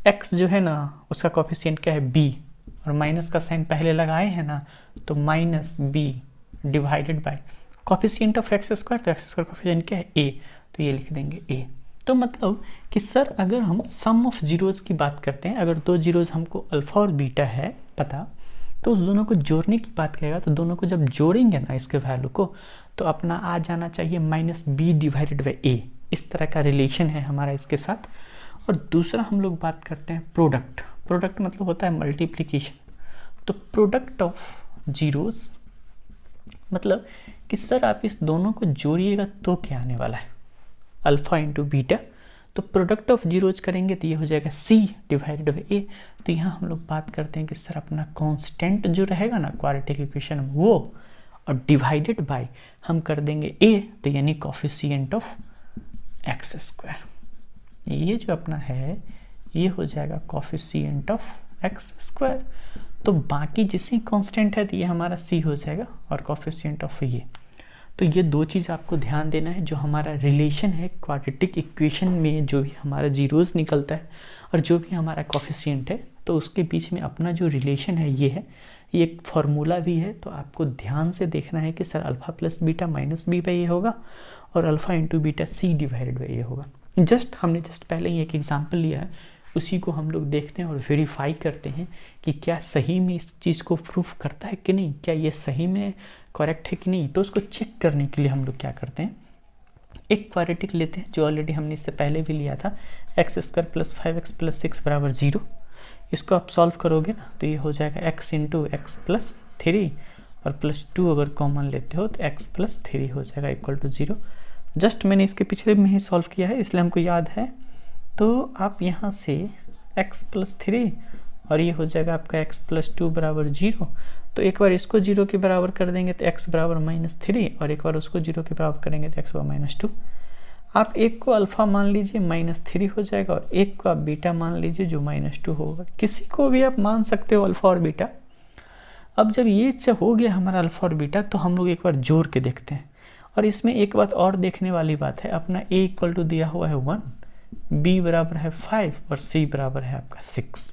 एक्स जो है ना उसका कॉफिशिएंट क्या है बी, और माइनस का साइन पहले लगाए हैं ना, तो minus b divided by coefficient of x square, तो एक्स स्क्वायर कॉफिशिएंट क्या है ए, तो ये लिख देंगे ए। तो मतलब कि सर अगर हम सम ऑफ जीरोज़ की बात करते हैं, अगर 2 जीरोज़ हमको अल्फ़ा और बीटा है पता, तो उस दोनों को जोड़ने की बात करेगा तो दोनों को जब जोड़ेंगे ना इसके वैल्यू को तो अपना आ जाना चाहिए माइनस बी डिवाइडेड बाई ए। इस तरह का रिलेशन है हमारा इसके साथ। और दूसरा हम लोग बात करते हैं प्रोडक्ट। प्रोडक्ट मतलब होता है मल्टीप्लिकेशन। तो प्रोडक्ट ऑफ जीरोज़ मतलब कि सर आप इस दोनों को जोड़िएगा तो क्या आने वाला है, अल्फ़ा इंटू बीटा। तो प्रोडक्ट ऑफ जीरोज करेंगे तो ये हो जाएगा सी डिवाइडेड बाई ए। तो यहाँ हम लोग बात करते हैं कि सर अपना कांस्टेंट जो रहेगा ना क्वाड्रेटिक इक्वेशन वो, और डिवाइडेड बाय हम कर देंगे ए, तो यानी कॉफिशिएंट ऑफ एक्स स्क्वायर। ये जो अपना है ये हो जाएगा कॉफिशिएंट ऑफ एक्स स्क्वायर। तो बाकी जिसे कांस्टेंट है तो ये हमारा सी हो जाएगा और कॉफिशिएंट ऑफ ये। तो ये 2 चीज़ आपको ध्यान देना है। जो हमारा रिलेशन है क्वाड्रेटिक इक्वेशन में, जो भी हमारा जीरोज़ निकलता है और जो भी हमारा कॉफिशिएंट है, तो उसके बीच में अपना जो रिलेशन है ये है। ये एक फार्मूला भी है, तो आपको ध्यान से देखना है कि sir alpha plus beta minus b by a होगा और alpha into beta c divided by a होगा। हमने पहले ही एक एग्जाम्पल लिया है, उसी को हम लोग देखते हैं और वेरीफाई करते हैं कि क्या सही में इस चीज़ को प्रूफ करता है कि नहीं, क्या ये सही में करेक्ट है कि नहीं। तो उसको चेक करने के लिए हम लोग क्या करते हैं, एक क्वाड्रेटिक लेते हैं जो ऑलरेडी हमने इससे पहले भी लिया था, x square plus 5x plus 6 बराबर 0। इसको आप सॉल्व करोगे ना तो ये हो जाएगा x इंटू एक्स प्लस 3 और प्लस 2 अगर कॉमन लेते हो तो x प्लस 3 हो जाएगा इक्वल टू 0। जस्ट मैंने इसके पिछले में ही सॉल्व किया है इसलिए हमको याद है। तो आप यहाँ से x प्लस 3 और ये हो जाएगा आपका x प्लस 2 बराबर 0। तो एक बार इसको 0 के बराबर कर देंगे तो x बराबर -3 और एक बार उसको 0 के बराबर करेंगे तो x बराबर -2। आप एक को अल्फ़ा मान लीजिए -3 हो जाएगा और एक को आप बीटा मान लीजिए जो -2 होगा। किसी को भी आप मान सकते हो अल्फ़ा और बीटा। अब जब ये हो गया हमारा अल्फ़ा और बीटा तो हम लोग एक बार जोड़ के देखते हैं। और इसमें एक बात और देखने वाली बात है, अपना a इक्वल टू दिया हुआ है 1, b बराबर है 5 और c बराबर है आपका 6।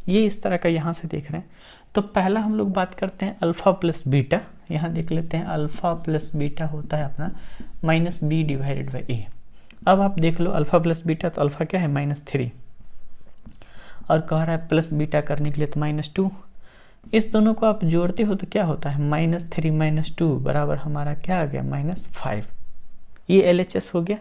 ये इस तरह का यहाँ से देख रहे हैं। तो पहला हम लोग बात करते हैं अल्फ़ा प्लस बीटा। यहाँ देख लेते हैं अल्फ़ा प्लस बीटा होता है अपना -b डिवाइडेड बाई ए। अब आप देख लो अल्फ़ा प्लस बीटा, तो अल्फ़ा क्या है -3 और कह रहा है प्लस बीटा करने के लिए तो -2। इस दोनों को आप जोड़ते हो तो क्या होता है -3 -2 बराबर हमारा क्या आ गया -5। ये LHS हो गया।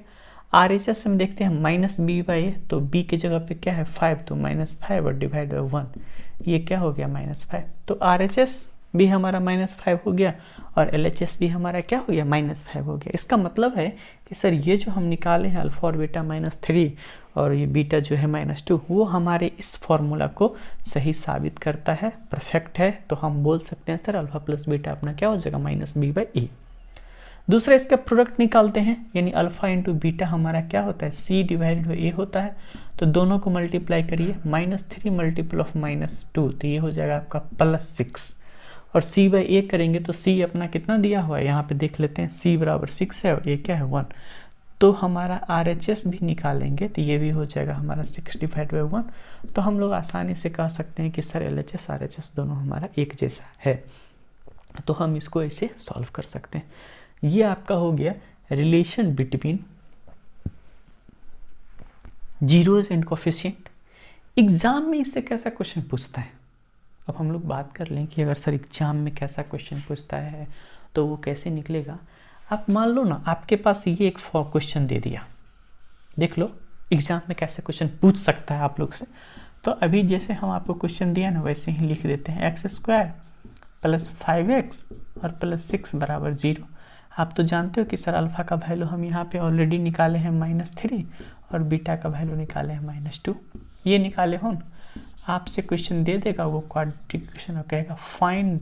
RHS हम देखते हैं -b बाई ए, तो b की जगह पे क्या है 5, तो -5 और डिवाइड बाई 1, ये क्या हो गया -5। तो RHS भी हमारा -5 हो गया और LHS भी हमारा क्या हो गया -5 हो गया। इसका मतलब है कि सर ये जो हम निकाले हैं अल्फ़ा और बीटा -3 और ये बीटा जो है -2, वो हमारे इस फॉर्मूला को सही साबित करता है, परफेक्ट है। तो हम बोल सकते हैं सर अल्फ़ा प्लस बीटा अपना क्या हो जाएगा -b बाई ए। दूसरा इसका प्रोडक्ट निकालते हैं, यानी अल्फा इंटू बीटा हमारा क्या होता है, सी डिवाइडेड बाई ए होता है। तो दोनों को मल्टीप्लाई करिए, -3 मल्टीपल ऑफ -2, तो ये हो जाएगा आपका +6। और सी बाई ए करेंगे तो सी अपना कितना दिया हुआ है, यहाँ पे देख लेते हैं, सी बराबर 6 है और ये क्या है 1। तो हमारा RHS भी निकालेंगे तो ये भी हो जाएगा हमारा 6 डिवाइड बाई 1। तो हम लोग आसानी से कह सकते हैं कि सर LHS RHS दोनों हमारा एक जैसा है, तो हम इसको ऐसे सॉल्व कर सकते हैं। ये आपका हो गया relation between zeros and coefficient. Exam में इससे कैसा क्वेश्चन पूछता है, अब हम लोग बात कर लें कि अगर सर एग्जाम में कैसा क्वेश्चन पूछता है तो वो कैसे निकलेगा। आप मान लो ना आपके पास ये एक क्वेश्चन दे दिया, देख लो एग्जाम में कैसे क्वेश्चन पूछ सकता है आप लोग से। तो अभी जैसे हम आपको क्वेश्चन दिया ना वैसे ही लिख देते हैं, x² + 5x और +6 बराबर 0। आप तो जानते हो कि सर अल्फा का वैल्यू हम यहाँ पे ऑलरेडी निकाले हैं -3 और बीटा का वैल्यू निकाले हैं -2, ये निकाले हो ना। आपसे क्वेश्चन दे देगा वो क्वाड्रेटिक इक्वेशन और कहेगा find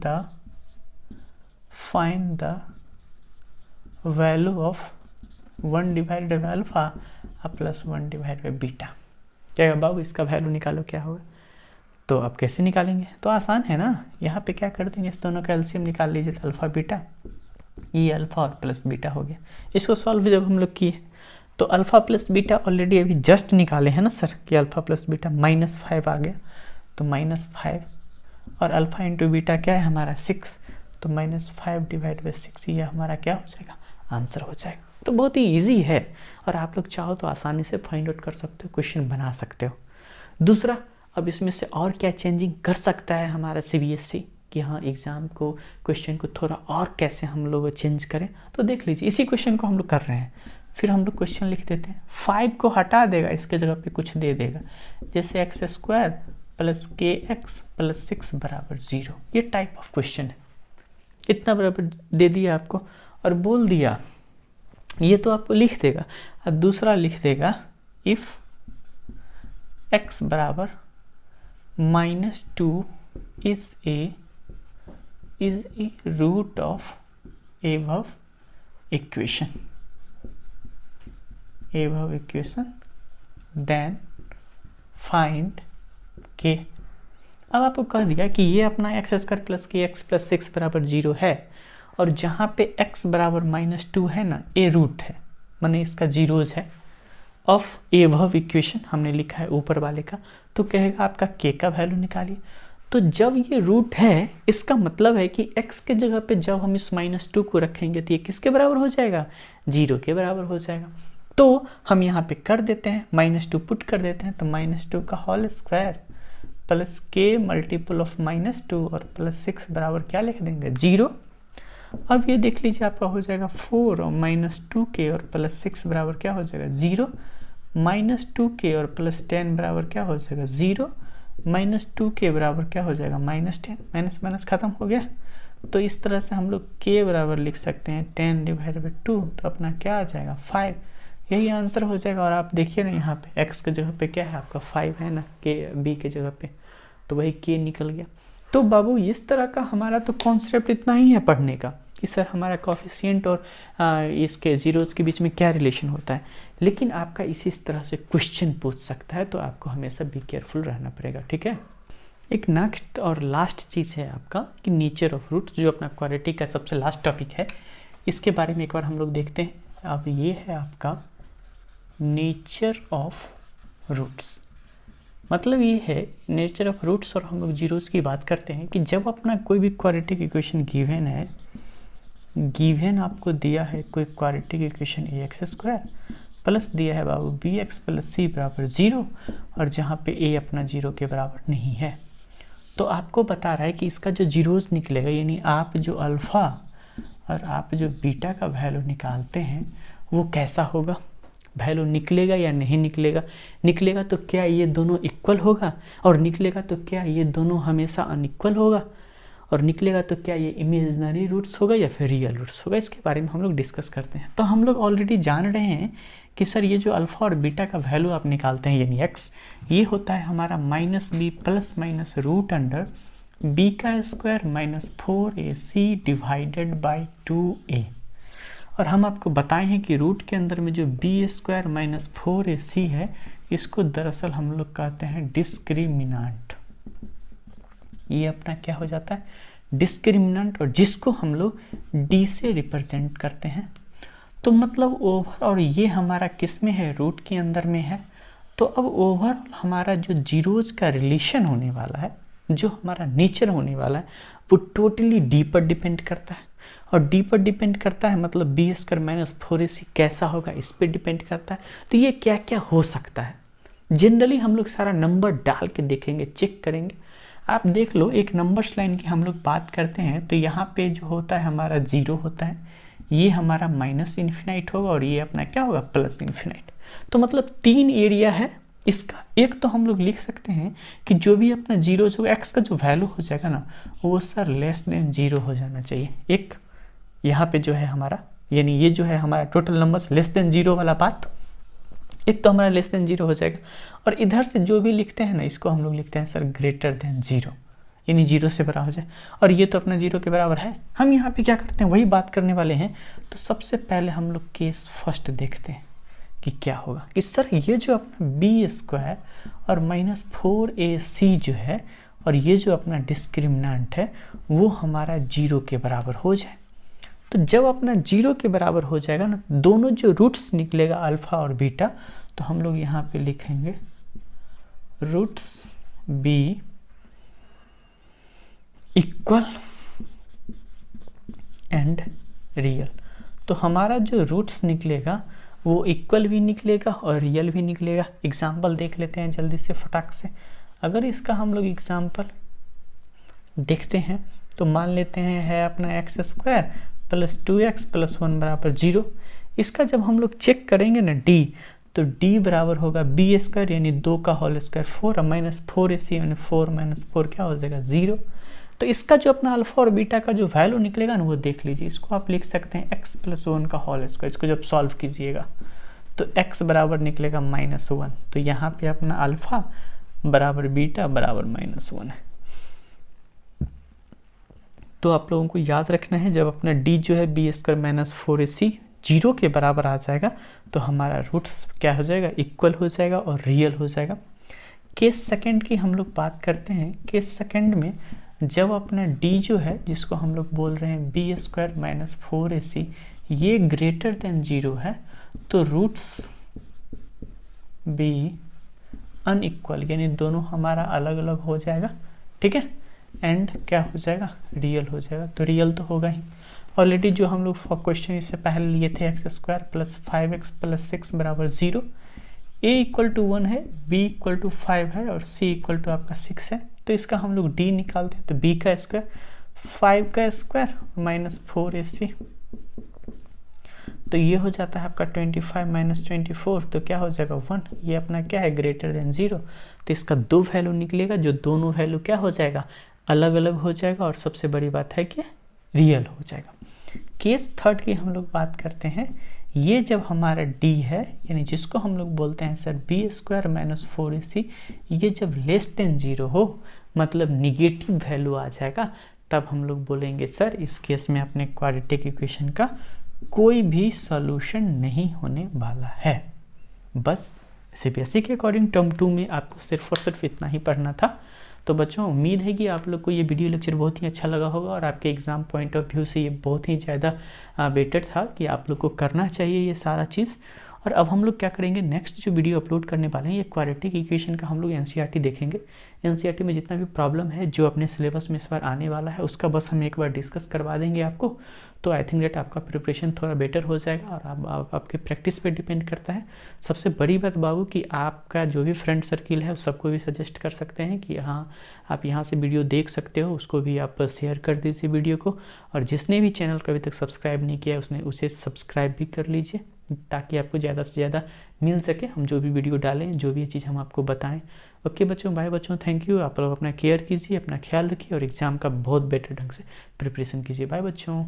the value of 1 divided by alpha plus 1 divided by beta. कहेगा बाबू इसका वैल्यू निकालो, क्या होगा। तो आप कैसे निकालेंगे, तो आसान है ना, यहाँ पे क्या कर देंगे, इस दोनों का एलसीएम निकाल लीजिए, तो अल्फा बीटा, ये अल्फा और प्लस बीटा हो गया। इसको सॉल्व जब हम लोग किए तो अल्फा प्लस बीटा ऑलरेडी अभी जस्ट निकाले हैं ना सर, कि अल्फा प्लस बीटा -5 आ गया, तो -5 और अल्फा इंटू बीटा क्या है हमारा 6, तो -5 डिवाइड बाई 6 ये हमारा क्या हो जाएगा, आंसर हो जाएगा। तो बहुत ही ईजी है और आप लोग चाहो तो आसानी से फाइंड आउट कर सकते हो, क्वेश्चन बना सकते हो। दूसरा, अब इसमें से और क्या चेंजिंग कर सकता है हमारा CBSE, कि हाँ एग्ज़ाम को क्वेश्चन को थोड़ा और कैसे हम लोग चेंज करें, तो देख लीजिए इसी क्वेश्चन को हम लोग कर रहे हैं। फिर हम लोग क्वेश्चन लिख देते हैं, 5 को हटा देगा, इसके जगह पे कुछ दे देगा, जैसे x² + kx + 6 बराबर 0। ये टाइप ऑफ क्वेश्चन है, इतना बराबर दे दिया आपको और बोल दिया, ये तो आपको लिख देगा। और दूसरा लिख देगा इफ़ x बराबर -2 is a root of above equation then find k। अब आपको कह दिया कि ये अपना x² + kx + 6 बराबर 0 है और जहाँ पे x बराबर -2 है ना, ए रूट है, माने इसका जीरोज है, ऑफ एबव इक्वेशन हमने लिखा है ऊपर वाले का, तो कहेगा आपका k का वैल्यू निकालिए। तो जब ये रूट है इसका मतलब है कि x के जगह पे जब हम इस -2 को रखेंगे तो ये किसके बराबर हो जाएगा, 0 के बराबर हो जाएगा। तो हम यहाँ पे कर देते हैं, -2 पुट कर देते हैं, तो -2 का whole square plus k multiple of -2 और +6 बराबर क्या लिख देंगे, 0। अब ये देख लीजिए आपका हो जाएगा 4 और -2k और +6 बराबर क्या हो जाएगा, 0। -2k और +10 बराबर क्या हो जाएगा, 0। -2k बराबर क्या हो जाएगा, -10, माइनस माइनस खत्म हो गया। तो इस तरह से हम लोग k बराबर लिख सकते हैं 10 डिवाइड बाई 2, तो अपना क्या आ जाएगा 5, यही आंसर हो जाएगा। और आप देखिए ना यहाँ पे x के जगह पे क्या है आपका 5 है ना, k b के जगह पे, तो वही k निकल गया। तो बाबू इस तरह का हमारा तो कॉन्सेप्ट इतना ही है पढ़ने का कि सर हमारा कोफिशिएंट और इसके जीरोज के बीच में क्या रिलेशन होता है, लेकिन आपका इसी तरह से क्वेश्चन पूछ सकता है, तो आपको हमेशा बी केयरफुल रहना पड़ेगा, ठीक है। एक नेक्स्ट और लास्ट चीज़ है आपका कि नेचर ऑफ रूट्स, जो अपना क्वाड्रेटिक का सबसे लास्ट टॉपिक है, इसके बारे में एक बार हम लोग देखते हैं। अब ये है आपका नेचर ऑफ रूट्स, मतलब ये है नेचर ऑफ रूट्स। और हम लोग जीरोज की बात करते हैं कि जब अपना कोई भी क्वाड्रेटिक इक्वेशन गिवन है, गिवन आपको दिया है कोई क्वाड्रेटिक इक्वेशन ax² प्लस दिया है बाबू bx + c बराबर 0, और जहाँ पे a अपना 0 के बराबर नहीं है, तो आपको बता रहा है कि इसका जो जीरोज निकलेगा, यानी आप जो अल्फ़ा और आप जो बीटा का वैल्यू निकालते हैं वो कैसा होगा, वैल्यू निकलेगा या नहीं निकलेगा। निकलेगा तो क्या ये दोनों इक्वल होगा, और निकलेगा तो क्या ये दोनों हमेशा अनइक्वल होगा, और निकलेगा तो क्या ये इमेजिनरी रूट्स होगा या फिर रियल रूट्स होगा। इसके बारे में हम लोग डिस्कस करते हैं। तो हम लोग ऑलरेडी जान रहे हैं कि सर ये जो अल्फ़ा और बीटा का वैल्यू आप निकालते हैं, यानी x, ये होता है हमारा -b plus minus root under b² - 4ac divided by 2a। और हम आपको बताए हैं कि रूट के अंदर में जो b² माइनस 4ac है, इसको दरअसल हम लोग कहते हैं डिस्क्रिमिनेंट। ये अपना क्या हो जाता है, डिस्क्रिमिनेंट, और जिसको हम लोग d से रिप्रेजेंट करते हैं। तो मतलब ओवर, और ये हमारा किस में है, रूट के अंदर में है। तो अब ओवर हमारा जो जीरोज का रिलेशन होने वाला है, जो हमारा नेचर होने वाला है, वो टोटली डी पर डिपेंड करता है। और डी पर डिपेंड करता है मतलब b² माइनस 4ac कैसा होगा, इस पर डिपेंड करता है। तो ये क्या क्या हो सकता है, जनरली हम लोग सारा नंबर डाल के देखेंगे, चेक करेंगे। आप देख लो, एक नंबर्स लाइन की हम लोग बात करते हैं तो यहाँ पे जो होता है हमारा 0 होता है, ये हमारा माइनस इन्फिनाइट होगा, और ये अपना क्या होगा, प्लस इन्फिनाइट। तो मतलब 3 एरिया है इसका। एक तो हम लोग लिख सकते हैं कि जो भी अपना जीरो जो एक्स का जो वैल्यू हो जाएगा ना, वो सर लेस देन 0 हो जाना चाहिए। एक यहाँ पे जो है हमारा, यानी ये जो है हमारा टोटल नंबर्स लेस देन 0 वाला बात, एक तो हमारा लेस देन 0 हो जाएगा। और इधर से जो भी लिखते हैं ना, इसको हम लोग लिखते हैं सर ग्रेटर देन 0, यानी 0 से बड़ा हो जाए। और ये तो अपना 0 के बराबर है। हम यहाँ पे क्या करते हैं, वही बात करने वाले हैं। तो सबसे पहले हम लोग केस फर्स्ट देखते हैं कि क्या होगा, कि सर ये जो अपना b² और माइनस 4ac जो है, और ये जो अपना डिस्क्रिमिनेंट है, वो हमारा 0 के बराबर हो जाए। तो जब अपना 0 के बराबर हो जाएगा ना, दोनों जो रूट्स निकलेगा अल्फा और बीटा, तो हम लोग यहाँ पे लिखेंगे roots b equal and real. तो हमारा जो रूट्स निकलेगा वो इक्वल भी निकलेगा और रियल भी निकलेगा। एग्जाम्पल देख लेते हैं जल्दी से फटाक से। अगर इसका हम लोग एग्जाम्पल देखते हैं तो मान लेते हैं है अपना x² प्लस 2x प्लस 1 बराबर 0। इसका जब हम लोग चेक करेंगे ना d, तो d बराबर होगा b² यानी 2 का होल स्क्वायर 4 और माइनस 4ac यानी 4 माइनस 4 क्या हो जाएगा 0। तो इसका जो अपना अल्फा और बीटा का जो वैल्यू निकलेगा ना, वो देख लीजिए। इसको आप लिख सकते हैं x प्लस 1 का होल स्क्वायर। इसको जब सॉल्व कीजिएगा तो x बराबर निकलेगा -1। तो यहाँ पे अपना अल्फा बराबर बीटा बराबर -1 है। तो आप लोगों को याद रखना है, जब अपना d जो है b² माइनस 4ac 0 के बराबर आ जाएगा, तो हमारा रूट्स क्या हो जाएगा, इक्वल हो जाएगा और रियल हो जाएगा। केस सेकंड की हम लोग बात करते हैं। केस सेकंड में जब अपना d जो है, जिसको हम लोग बोल रहे हैं b² माइनस 4ac, ये ग्रेटर देन 0 है, तो रूट्स b अनइक्वल, यानी दोनों हमारा अलग अलग हो जाएगा, ठीक है। एंड क्या हो जाएगा, रियल हो जाएगा। तो रियल तो होगा ही। ऑलरेडी जो हम लोग क्वेश्चन इससे पहले लिए थे x² प्लस 5x प्लस 6 बराबर 0, a इक्वल टू 1 है, b इक्वल टू 5 है और c इक्वल टू आपका 6 है। तो इसका हम लोग d निकालते हैं, तो b का स्क्वायर 5 का स्क्वायर माइनस 4ac, तो ये हो जाता है आपका 25 माइनस 24, तो क्या हो जाएगा 1। ये अपना क्या है, ग्रेटर देन 0। तो इसका 2 वैल्यू निकलेगा, जो दोनों वैल्यू क्या हो जाएगा, अलग अलग हो जाएगा। और सबसे बड़ी बात है कि रियल हो जाएगा। केस थर्ड की हम लोग बात करते हैं। ये जब हमारा d है, यानी जिसको हम लोग बोलते हैं सर b² माइनस 4ac, ये जब लेस देन 0 हो, मतलब निगेटिव वैल्यू आ जाएगा, तब हम लोग बोलेंगे सर इस केस में अपने क्वाड्रेटिक इक्वेशन का कोई भी सॉल्यूशन नहीं होने वाला है। बस CBSE के अकॉर्डिंग टर्म 2 में आपको सिर्फ और सिर्फ इतना ही पढ़ना था। तो बच्चों, उम्मीद है कि आप लोग को ये वीडियो लेक्चर बहुत ही अच्छा लगा होगा और आपके एग्ज़ाम पॉइंट ऑफ व्यू से ये बहुत ही ज़्यादा बेटर था कि आप लोग को करना चाहिए ये सारा चीज़। और अब हम लोग क्या करेंगे, नेक्स्ट जो वीडियो अपलोड करने वाले हैं, ये क्वाड्रेटिक इक्वेशन का हम लोग NCERT देखेंगे। NCERT में जितना भी प्रॉब्लम है जो अपने सिलेबस में इस बार आने वाला है, उसका बस हम एक बार डिस्कस करवा देंगे आपको। तो आई थिंक डेट आपका प्रिपरेशन थोड़ा बेटर हो जाएगा और आपके प्रैक्टिस पे डिपेंड करता है। सबसे बड़ी बात बाबू कि आपका जो भी फ्रेंड सर्किल है उस सबको भी सजेस्ट कर सकते हैं कि हाँ आप यहाँ से वीडियो देख सकते हो, उसको भी आप शेयर कर दीजिए वीडियो को। और जिसने भी चैनल को अभी तक सब्सक्राइब नहीं किया उसने उसे सब्सक्राइब भी कर लीजिए, ताकि आपको ज़्यादा से ज़्यादा मिल सके हम जो भी वीडियो डालें, जो भी चीज़ हम आपको बताएं। ओके बच्चों, बाय बच्चों, थैंक यू। आप लोग अपना केयर कीजिए, अपना ख्याल रखिए और एग्ज़ाम का बहुत बेटर ढंग से प्रिपरेशन कीजिए। बाय बच्चों।